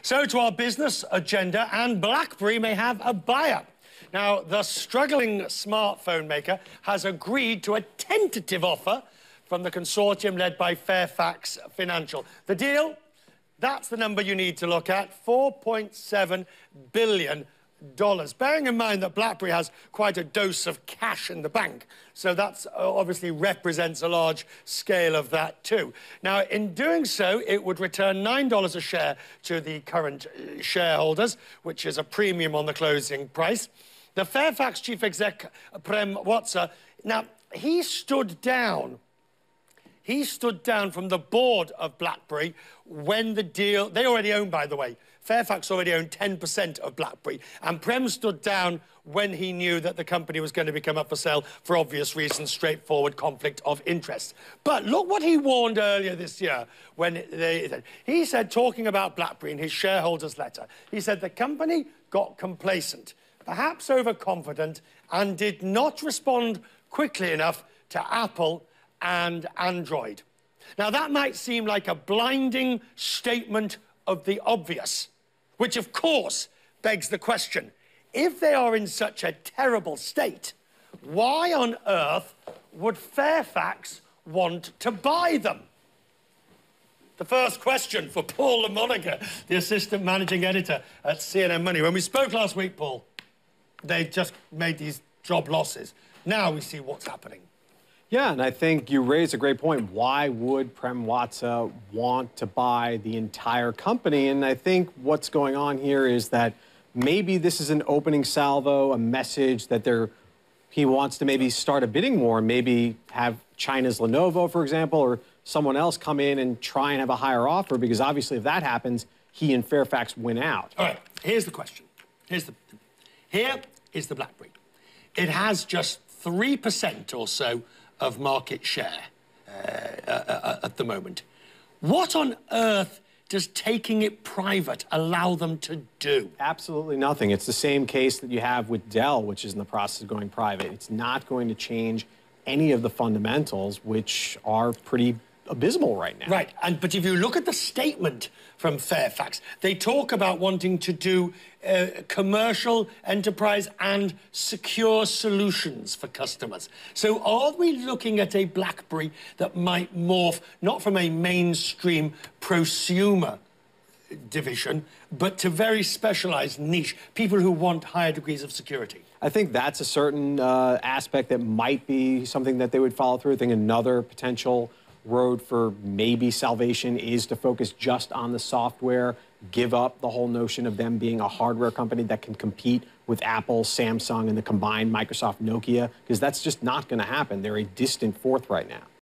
So to our business agenda, and BlackBerry may have a buyer. Now, the struggling smartphone maker has agreed to a tentative offer from the consortium led by Fairfax Financial. The deal, that's the number you need to look at, $4.7 billion. Bearing in mind that BlackBerry has quite a dose of cash in the bank, so that obviously represents a large scale of that too. Now, in doing so, it would return $9 a share to the current shareholders, which is a premium on the closing price. The Fairfax chief exec, Prem Watsa, now, he stood down from the board of BlackBerry when the deal... They already own, by the way. Fairfax already owned 10% of BlackBerry. And Prem stood down when he knew that the company was going to become up for sale for obvious reasons, straightforward conflict of interest. But look what he warned earlier this year when he said, talking about BlackBerry in his shareholders letter, he said the company got complacent, perhaps overconfident, and did not respond quickly enough to Apple and Android. Now, that might seem like a blinding statement of the obvious, which, of course, begs the question, if they are in such a terrible state, why on earth would Fairfax want to buy them? The first question for Paul Lamoniger, the assistant managing editor at CNN Money. When we spoke last week, Paul, they just made these job losses. Now we see what's happening. Yeah, and I think you raised a great point. Why would Prem Watsa want to buy the entire company? And I think what's going on here is that maybe this is an opening salvo, a message that he wants to maybe start a bidding war, maybe have China's Lenovo, for example, or someone else come in and try and have a higher offer, because obviously if that happens, he and Fairfax win out. All right, here's the question. Here is the BlackBerry. It has just 3% or so of market share at the moment. What on earth does taking it private allow them to do? Absolutely nothing. It's the same case that you have with Dell, which is in the process of going private. It's not going to change any of the fundamentals, which are pretty abysmal right now. Right, but if you look at the statement from Fairfax, they talk about wanting to do commercial, enterprise and secure solutions for customers. So are we looking at a BlackBerry that might morph not from a mainstream prosumer division, but to very specialized niche, people who want higher degrees of security? I think that's a certain aspect that might be something that they would follow through. I think another potential road for maybe salvation is to focus just on the software, give up the whole notion of them being a hardware company that can compete with Apple, Samsung, and the combined Microsoft Nokia, because that's just not going to happen. They're a distant fourth right now.